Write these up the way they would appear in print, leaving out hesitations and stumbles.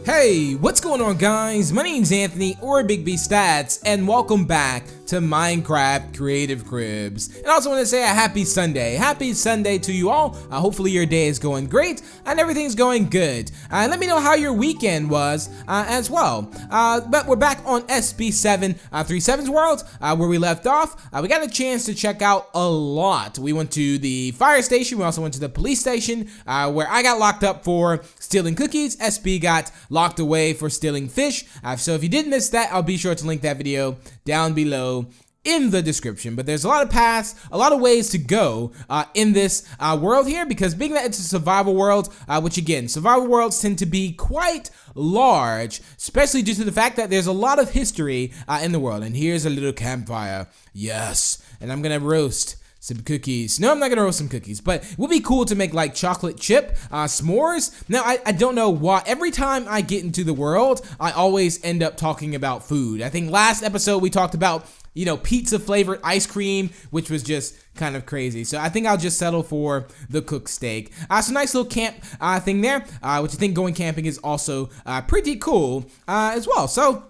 Hey, what's going on guys? My name's Anthony or Big B Statz and welcome back to Minecraft Creative Cribs. And I also want to say a happy Sunday. Happy Sunday to you all. Hopefully your day is going great and everything's going good. Let me know how your weekend was as well. But we're back on SB737's world where we left off. We got a chance to check out a lot. We went to the fire station. We also went to the police station where I got locked up for stealing cookies. SB got locked away for stealing fish. So if you did miss that, I'll be sure to link that video down below in the description. But there's a lot of paths, a lot of ways to go in this world here, because being that it's a survival world, which again, survival worlds tend to be quite large, especially due to the fact that there's a lot of history in the world. And here's a little campfire. Yes, and I'm gonna roast some cookies. No, I'm not gonna roast some cookies, but it would be cool to make like chocolate chip s'mores. Now, I don't know why. Every time I get into the world, I always end up talking about food. I think last episode we talked about, you know, pizza flavored ice cream, which was just kind of crazy. So I think I'll just settle for the cooked steak. So nice little camp thing there, which I think going camping is also pretty cool as well. So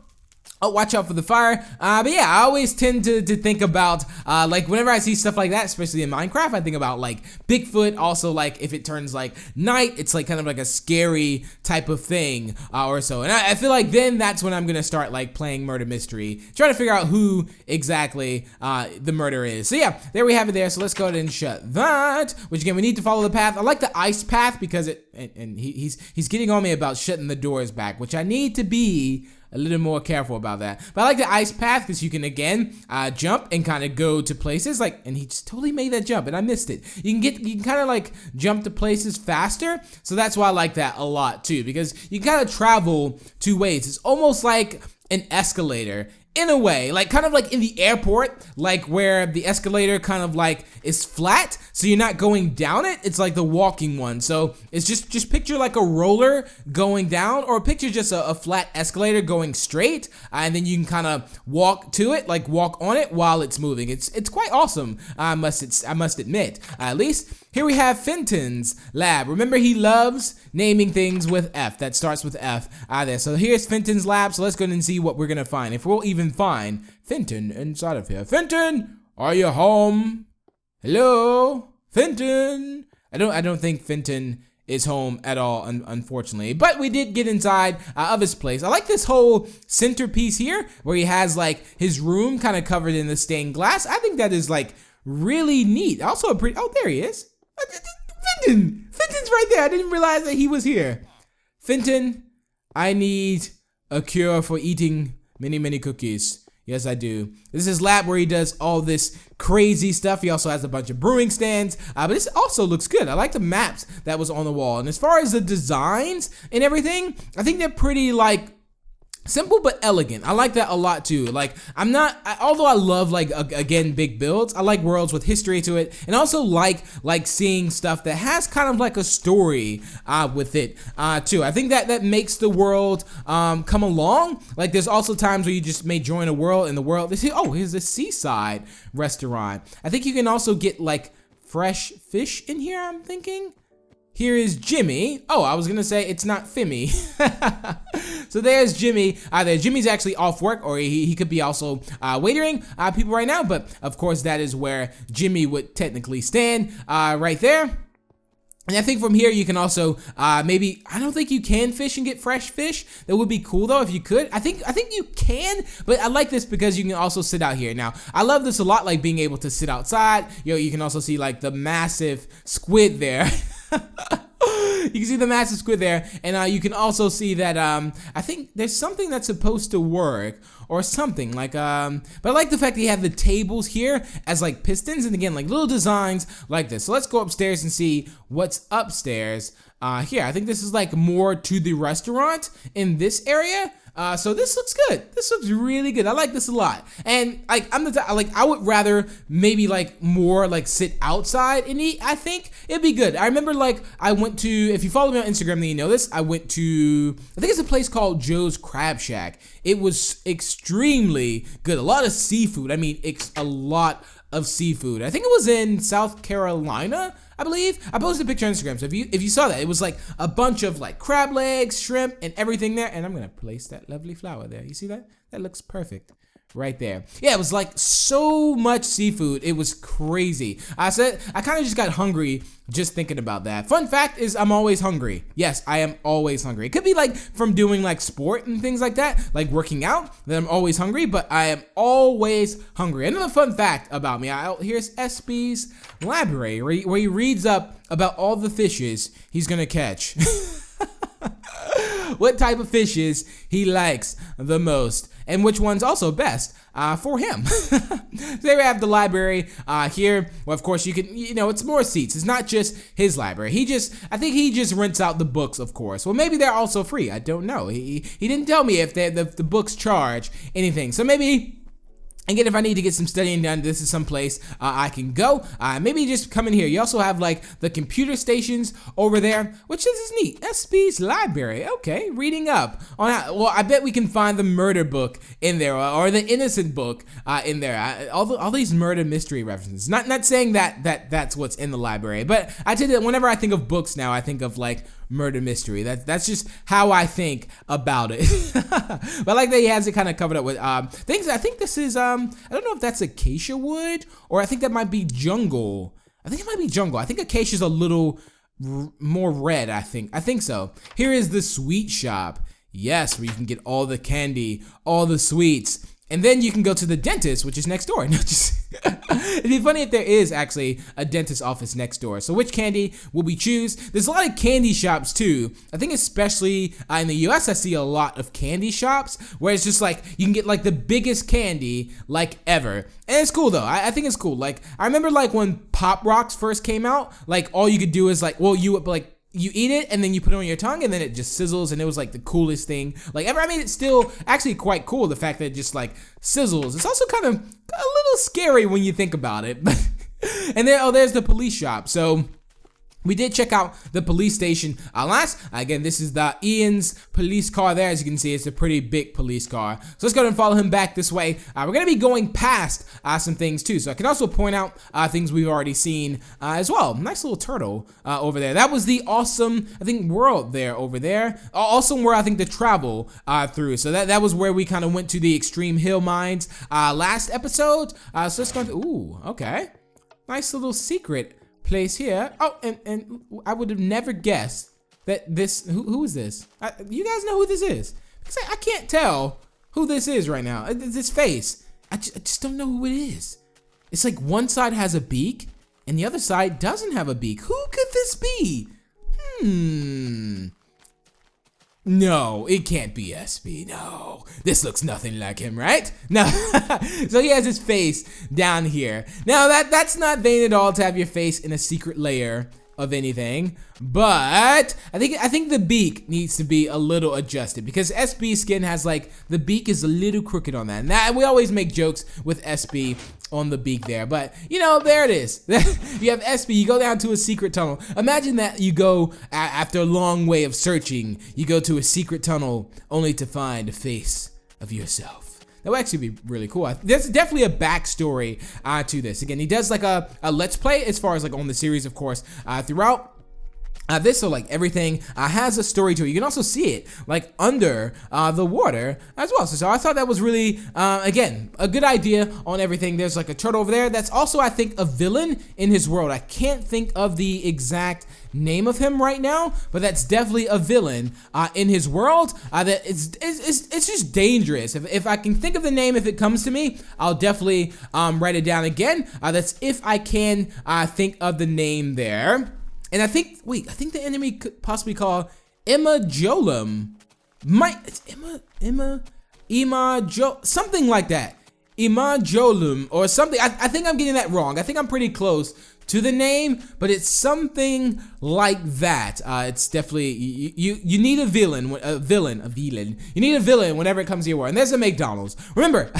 oh, watch out for the fire. But yeah, I always tend to think about, like whenever I see stuff like that, especially in Minecraft, I think about like Bigfoot. Also, like if it turns like night, it's like kind of like a scary type of thing or so. And I feel like then that's when I'm gonna start like playing murder mystery, trying to figure out who exactly the murderer is. So yeah, there we have it there. So let's go ahead and shut that, which again, we need to follow the path. I like the ice path because he's getting on me about shutting the doors back, which I need to be a little more careful about that. But I like the ice path because you can again jump and kind of go to places like, and he just totally made that jump and I missed it. You can kind of like jump to places faster. So that's why I like that a lot too, because you kind of travel two ways. It's almost like an escalator in a way, like kind of like in the airport, like where the escalator kind of like is flat, so you're not going down it. It's like the walking one. So it's just picture like a roller going down, or picture just a flat escalator going straight, and then you can kind of walk to it, like walk on it while it's moving. It's quite awesome. I must admit. At least here we have Fenton's lab. Remember, he loves naming things with F. That starts with F there. So here's Fenton's lab. So let's go and see what we're gonna find. If we'll even find Fenton inside of here. Fenton, are you home? Hello, Fenton. I don't think Fenton is home at all, unfortunately. But we did get inside of his place. I like this whole centerpiece here, where he has like his room kind of covered in the stained glass. I think that is like really neat. Also a pretty. Oh, there he is. Fenton's right there. I didn't realize that he was here. Fenton, I need a cure for eating many cookies. Yes, I do. This is his lab where he does all this crazy stuff. He also has a bunch of brewing stands, but this also looks good. I like the maps that was on the wall. And as far as the designs and everything, I think they're pretty like simple but elegant. I like that a lot too. Like although I love like again big builds, I like worlds with history to it, and also like seeing stuff that has kind of like a story with it too. I think that makes the world come along. Like there's also times where you just may join a world and the world here's a seaside restaurant. I think you can also get like fresh fish in here, I'm thinking. Here is Jimmy. Oh, I was gonna say it's not Fimmy. So there's Jimmy. Jimmy's actually off work, or he could be also waitering people right now. But of course, that is where Jimmy would technically stand right there. And I think from here you can also maybe, I don't think you can fish and get fresh fish. That would be cool though if you could. I think you can, but I like this because you can also sit out here. Now, I love this a lot, like being able to sit outside. You can also see like the massive squid there. You can see the massive squid there, and you can also see that I think there's something that's supposed to work or something like but I like the fact that you have the tables here as like pistons, and again like little designs like this. So let's go upstairs and see what's upstairs here. I think this is like more to the restaurant in this area. So this looks good. This looks really good. I like this a lot. And like I would rather maybe like more like sit outside and eat. I think it'd be good. I remember like I went to, if you follow me on Instagram then you know this, I went to, I think it's a place called Joe's Crab Shack. It was extremely good. A lot of seafood. I mean, a lot of seafood. I think it was in South Carolina, I believe. I posted a picture on Instagram, so if you saw that, it was like a bunch of like crab legs, shrimp, and everything there. And I'm gonna place that lovely flower there. You see that? That looks perfect. Right there. Yeah, it was like so much seafood. It was crazy. I kind of just got hungry just thinking about that. Fun fact is I'm always hungry. Yes, I am always hungry. It could be like from doing like sport and things like that, like working out, that I'm always hungry, but I am always hungry. Another fun fact about me, here's SB's library where he reads up about all the fishes he's gonna catch. What type of fishes he likes the most, and which one's also best for him. So there we have the library here. Well, of course, you can, it's more seats. It's not just his library. I think he just rents out the books, of course. Well, maybe they're also free. I don't know. He didn't tell me if the books charge anything. So maybe, again, if I need to get some studying done, this is some place I can go. Maybe just come in here. You also have like the computer stations over there, which is neat. SB's library. Okay, reading up on well, I bet we can find the murder book in there or the innocent book in there. All these murder mystery references. Not saying that's what's in the library, but I tell you that whenever I think of books now, I think of like murder mystery. That's just how I think about it. But I like that he has it kind of covered up with things. I think this is I don't know if that's acacia wood or I think that might be jungle. I think it might be jungle. I think acacia's a little more red. I think so. Here is the sweet shop. Yes, where you can get all the candy, all the sweets. And then you can go to the dentist, which is next door. No, it'd be funny if there is actually a dentist office next door. So which candy will we choose? There's a lot of candy shops too. I think especially in the US, I see a lot of candy shops where it's just like you can get like the biggest candy like ever. And it's cool though. I think it's cool. Like I remember like when Pop Rocks first came out, like all you could do is like, well, you eat it and then you put it on your tongue and then it just sizzles and it was like the coolest thing like ever. I mean, it's still actually quite cool, the fact that it just like sizzles. It's also kind of a little scary when you think about it. And then, there's the police shop. So we did check out the police station last. Again, this is the Ian's police car there. As you can see, it's a pretty big police car. So let's go ahead and follow him back this way. We're going to be going past some things too. So I can also point out things we've already seen as well. Nice little turtle over there. That was the awesome, I think, world there over there. Awesome world, I think, to travel through. So that was where we kind of went to the extreme hill mines last episode. So let's go. Ooh, okay. Nice little secret place here. Oh, and I would have never guessed that this. Who is this? You guys know who this is? Because I can't tell who this is right now. This face. I just don't know who it is. It's like one side has a beak and the other side doesn't have a beak. Who could this be? No, it can't be SB. No, this looks nothing like him, right? No. So he has his face down here. Now that's not vain at all to have your face in a secret layer of anything, but I think the beak needs to be a little adjusted because SB skin has like the beak is a little crooked on that. And that we always make jokes with SB on the beak there, but there it is. You have SB, you go down to a secret tunnel. Imagine that you go after a long way of searching, you go to a secret tunnel only to find a face of yourself. That would actually be really cool. There's definitely a backstory to this. Again, he does like a let's play as far as like on the series, of course, throughout. This, so like everything has a story to it. You can also see it like under the water as well. So I thought that was really, again, a good idea on everything. There's like a turtle over there. That's also, I think, a villain in his world. I can't think of the exact name of him right now, but that's definitely a villain in his world. That it's just dangerous. If I can think of the name, if it comes to me, I'll definitely write it down again. That's if I can think of the name there. And I think the enemy could possibly call Emma Jolum. It's something like that. Emma Jolum or something. I think I'm getting that wrong. I think I'm pretty close to the name, but it's something like that. It's definitely, you need a villain. You need a villain whenever it comes to your war. And there's a McDonald's. Remember,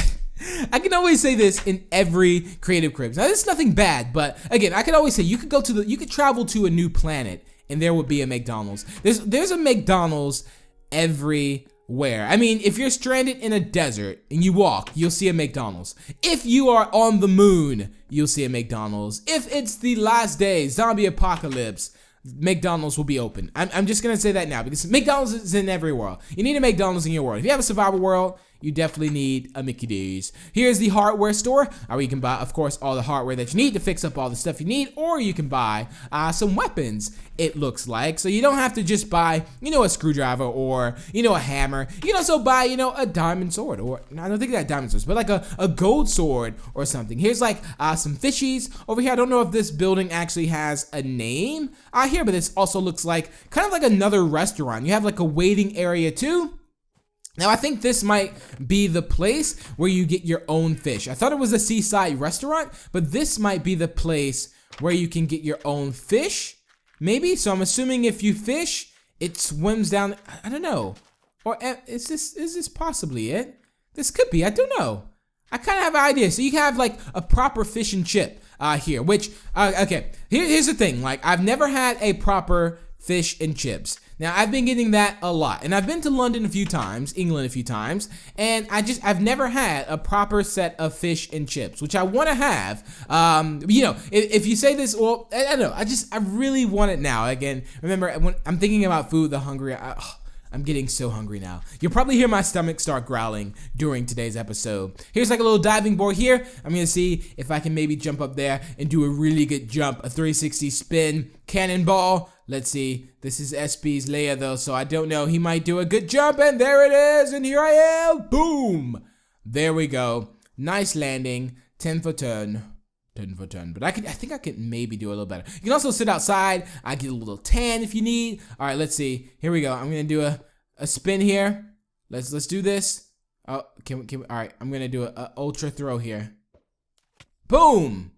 I can always say this in every Creative Cribs. Now, this is nothing bad, but again, I could always say you could travel to a new planet and there would be a McDonald's. There's a McDonald's every Where? I mean, if you're stranded in a desert and you walk, you'll see a McDonald's. If you are on the moon, you'll see a McDonald's. If it's the last day, zombie apocalypse, McDonald's will be open. I'm just gonna say that now because McDonald's is in every world. You need a McDonald's in your world. If you have a survival world, you definitely need a Mickey D's. Here's the hardware store, where you can buy, of course, all the hardware that you need to fix up all the stuff you need, or you can buy some weapons, it looks like. So you don't have to just buy, a screwdriver or, a hammer. You can also buy, a diamond sword, or, I don't think that diamond swords, but like a gold sword or something. Here's like some fishies over here. I don't know if this building actually has a name here, but this also looks like kind of like another restaurant. You have like a waiting area too. Now, I think this might be the place where you get your own fish. I thought it was a seaside restaurant, but this might be the place where you can get your own fish, maybe? So I'm assuming if you fish, it swims down, I don't know. Or is this possibly it? This could be, I don't know. I kind of have an idea. So you can have like a proper fish and chip here, which, okay, here's the thing. Like, I've never had a proper fish and chips. Now, I've been getting that a lot, and I've been to London a few times, England a few times, and I've never had a proper set of fish and chips, which I want to have. If you say this, well, I don't know, I really want it now. Again, remember, when I'm thinking about food, the hungry, I'm getting so hungry now. You'll probably hear my stomach start growling during today's episode. Here's like a little diving board here. I'm gonna see if I can maybe jump up there and do a really good jump, a 360 spin, cannonball. Let's see, this is SB's layer though, so I don't know. He might do a good jump, and there it is, and here I am, boom. There we go, nice landing, 10 for turn. 10 for 10, but I think I could maybe do a little better. You can also sit outside. I get a little tan if you need. All right, let's see. Here we go. I'm gonna do a spin here. Let's do this. Oh, can we? All right, I'm gonna do a ultra throw here. Boom!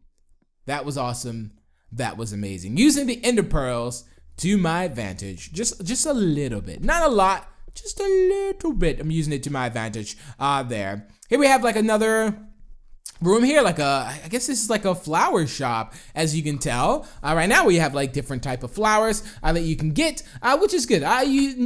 That was awesome. That was amazing. Using the ender pearls to my advantage. Just a little bit, not a lot. Just a little bit. I'm using it to my advantage. There. Here we have like another room here, like I guess this is like a flower shop, as you can tell. Right now we have like different type of flowers that you can get, which is good.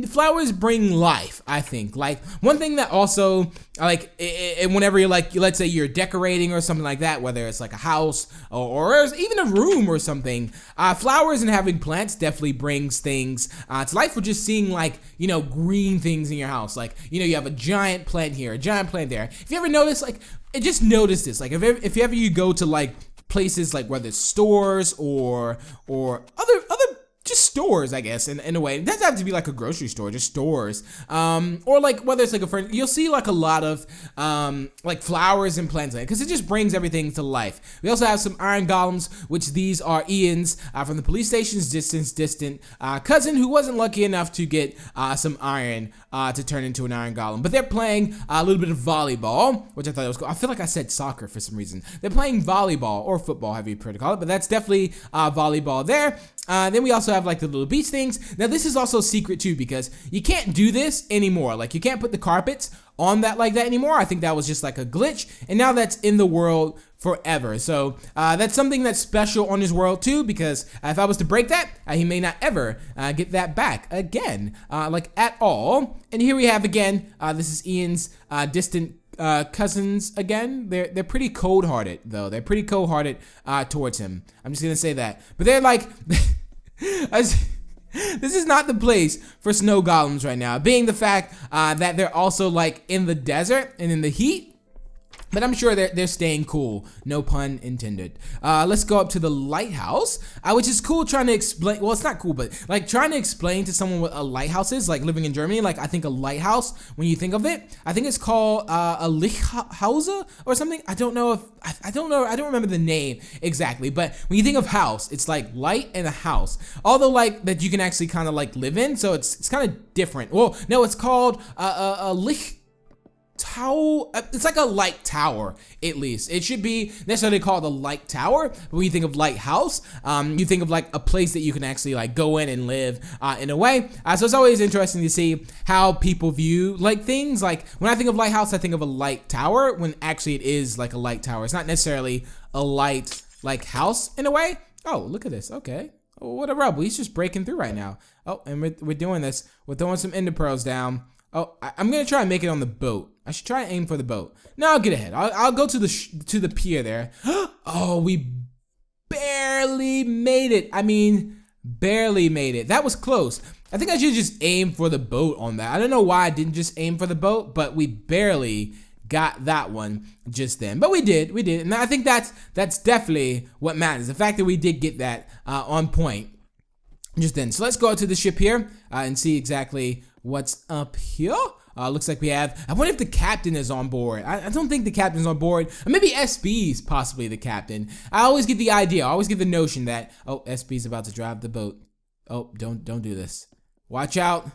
Flowers bring life, I think. Like one thing that also whenever you're like, let's say you're decorating or something like that, whether it's like a house or even a room or something, flowers and having plants definitely brings things to life. For just seeing like, green things in your house. Like, you have a giant plant here, a giant plant there. If you ever notice, like, just notice this, like if ever you go to like places like whether it's stores or other just stores, I guess, in a way. It doesn't have to be like a grocery store, just stores. Or like whether it's like a friend, you'll see like a lot of like flowers and plants, because it just brings everything to life. We also have some iron golems, which these are Ian's from the police station's distant cousin, who wasn't lucky enough to get some iron to turn into an iron golem. But they're playing a little bit of volleyball, which I thought was cool. I feel like I said soccer for some reason. They're playing volleyball or football, however you prefer to call it, but that's definitely volleyball there. Then we also have like the little beach things. Now this is also secret too, because you can't do this anymore. Like you can't put the carpets on that like that anymore. I think that was just like a glitch, and now that's in the world forever. So that's something that's special on his world too, because if I was to break that, he may not ever get that back again, like at all. And here we have again, this is Ian's distant cousins again. They're pretty cold-hearted though. They're pretty cold-hearted towards him. I'm just gonna say that. But they're like, this is not the place for snow golems right now, being the fact that they're also like in the desert and in the heat. But I'm sure they're staying cool, no pun intended. Let's go up to the lighthouse, which is cool, trying to explain, well, it's not cool, but like trying to explain to someone what a lighthouse is, like living in Germany. Like I think a lighthouse, when you think of it, I think it's called a Lichthause or something. I don't know. I don't remember the name exactly, but when you think of house, it's like light and a house. Although like that you can actually kind of like live in, so it's kind of different. Well, no, it's called a Lich. It's like a light tower, at least. It should be necessarily called a light tower. When you think of lighthouse, you think of like a place that you can actually like go in and live in a way. So it's always interesting to see how people view like things. Like when I think of lighthouse, I think of a light tower, when actually it is like a light tower. It's not necessarily a light like house in a way. Oh, look at this. Okay. Oh, what a rebel. He's just breaking through right now. Oh, and we're doing this. We're throwing some ender pearls down. Oh, I'm gonna try and make it on the boat. I should try and aim for the boat. No, I'll get ahead. I'll go to the pier there. Oh, we barely made it. I mean, barely made it. That was close. I think I should just aim for the boat on that. I don't know why I didn't just aim for the boat, but we barely got that one just then. But we did. And I think that's definitely what matters. The fact that we did get that on point just then. So let's go out to the ship here and see exactly what's up here. Looks like we have, I wonder if the captain is on board. I don't think the captain's on board. Or maybe SB's possibly the captain. I always get the idea, I always get the notion that, oh, SB's about to drive the boat. Oh, don't do this. Watch out.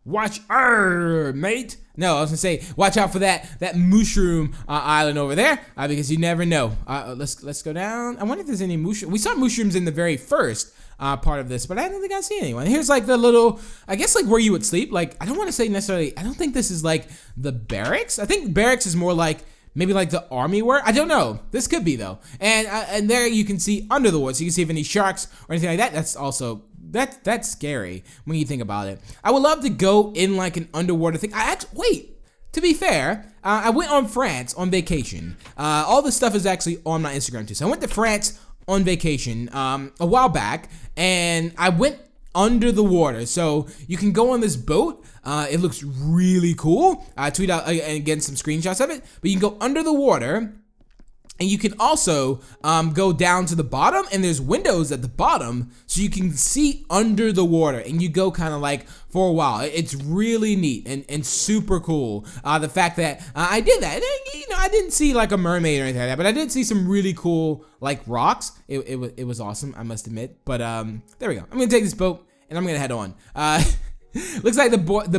Watch, mate. No, I was gonna say, watch out for that mushroom island over there, because you never know. Let's go down. I wonder if there's any mushroom. We saw mushrooms in the very first part of this, but I don't think I see anyone. Here's like the little, I guess like where you would sleep. Like, I don't want to say necessarily, I don't think this is like the barracks. I think barracks is more like maybe like the army were. I don't know. This could be though. And there you can see under the water, so you can see if any sharks or anything like that. That's also that's scary when you think about it. I would love to go in like an underwater thing. Wait. To be fair, I went on France on vacation. All this stuff is actually on my Instagram too. So I went to France on vacation a while back, and I went under the water. So you can go on this boat. It looks really cool. I tweet out again some screenshots of it, but you can go under the water, and you can also go down to the bottom, and there's windows at the bottom, so you can see under the water, and you go kind of like for a while. It's really neat and super cool. The fact that I did that, and, you know, I didn't see like a mermaid or anything like that, but I did see some really cool like rocks. It was awesome, I must admit. But there we go. I'm gonna take this boat and I'm gonna head on. Looks like the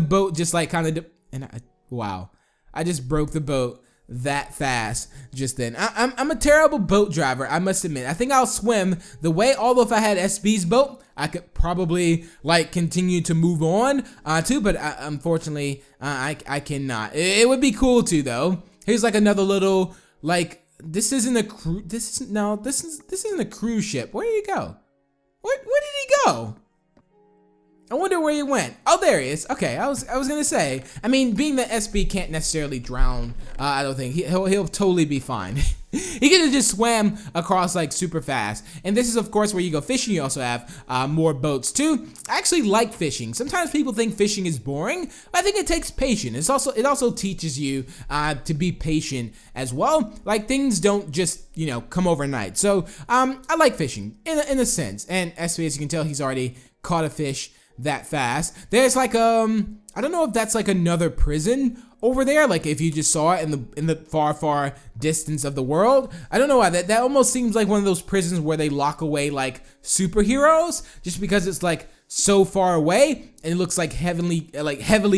boat just like kind of wow, I just broke the boat that fast just then. I'm a terrible boat driver, I must admit. I think I'll swim the way, although if I had SB's boat, I could probably like continue to move on too, but unfortunately I cannot. It would be cool too though. Here's like another little, like, this isn't a this isn't a cruise ship. Where did he go? Where did he go? I wonder where he went. Oh, there he is. Okay, I was gonna say. I mean, being that SB can't necessarily drown, I don't think he'll totally be fine. He could have just swam across like super fast. And this is of course where you go fishing. You also have more boats too. I actually like fishing. Sometimes people think fishing is boring, but I think it takes patience. It also teaches you to be patient as well. Like, things don't just, you know, come overnight. So I like fishing in a sense. And SB, as you can tell, he's already caught a fish that fast. There's like I don't know if that's like another prison over there, like if you just saw it in the far distance of the world. I don't know why that almost seems like one of those prisons where they lock away like superheroes, just because it's like so far away and it looks like heavily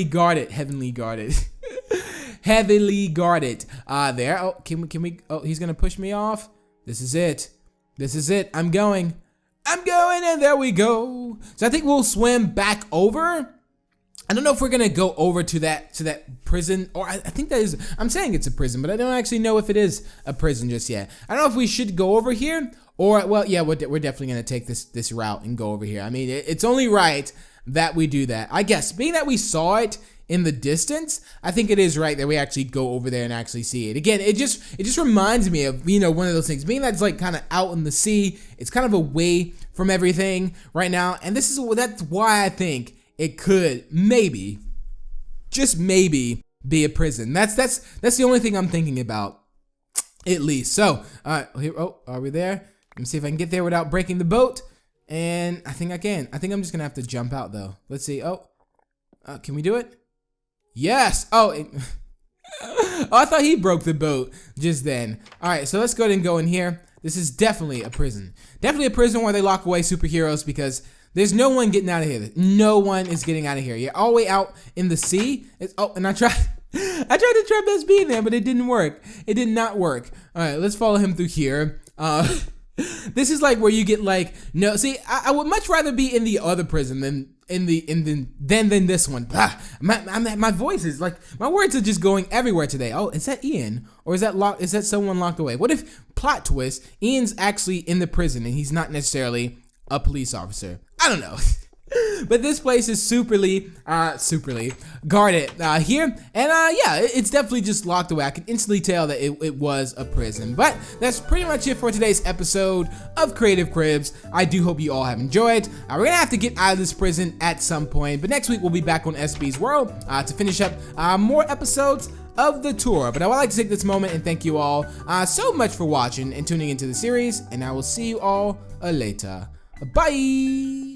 guarded heavily guarded there. Oh, can we oh, he's gonna push me off. This is it. I'm going, and there we go. So I think we'll swim back over. I don't know if we're gonna go over to that prison, or I think that is, I'm saying it's a prison, but I don't actually know if it is a prison just yet. I don't know if we should go over here, or, well, yeah, we're definitely gonna take this route and go over here. I mean, it's only right that we do that. I guess, being that we saw it in the distance, I think it is right that we actually go over there and actually see it. Again, it just reminds me of, you know, one of those things, being that's like kind of out in the sea, it's kind of away from everything right now, and that's why I think it could maybe, just maybe, be a prison. That's the only thing I'm thinking about, at least. So, here, oh, are we there? Let me see if I can get there without breaking the boat, and I think I can. I think I'm just gonna have to jump out though. Let's see. Oh, can we do it? Yes. Oh, oh, I thought he broke the boat just then. All right, so let's go ahead and go in here. This is definitely a prison. Definitely a prison where they lock away superheroes, because there's no one getting out of here. No one is getting out of here. You're all the way out in the sea. Oh, and I tried to trap SB in there, but it didn't work. It did not work. All right, let's follow him through here. This is like where you get like, no, see, I would much rather be in the other prison than than this one. My voice is like, my words are just going everywhere today. Oh, is that Ian, or is that someone locked away? What if, plot twist, Ian's actually in the prison and he's not necessarily a police officer? I don't know. But this place is superly guarded here, and yeah, it's definitely just locked away. I can instantly tell that it was a prison. But that's pretty much it for today's episode of Creative Cribs. I do hope you all have enjoyed. We're gonna have to get out of this prison at some point, but next week we'll be back on SB's World to finish up more episodes of the tour. But I would like to take this moment and thank you all so much for watching and tuning into the series, and I will see you all later. Bye!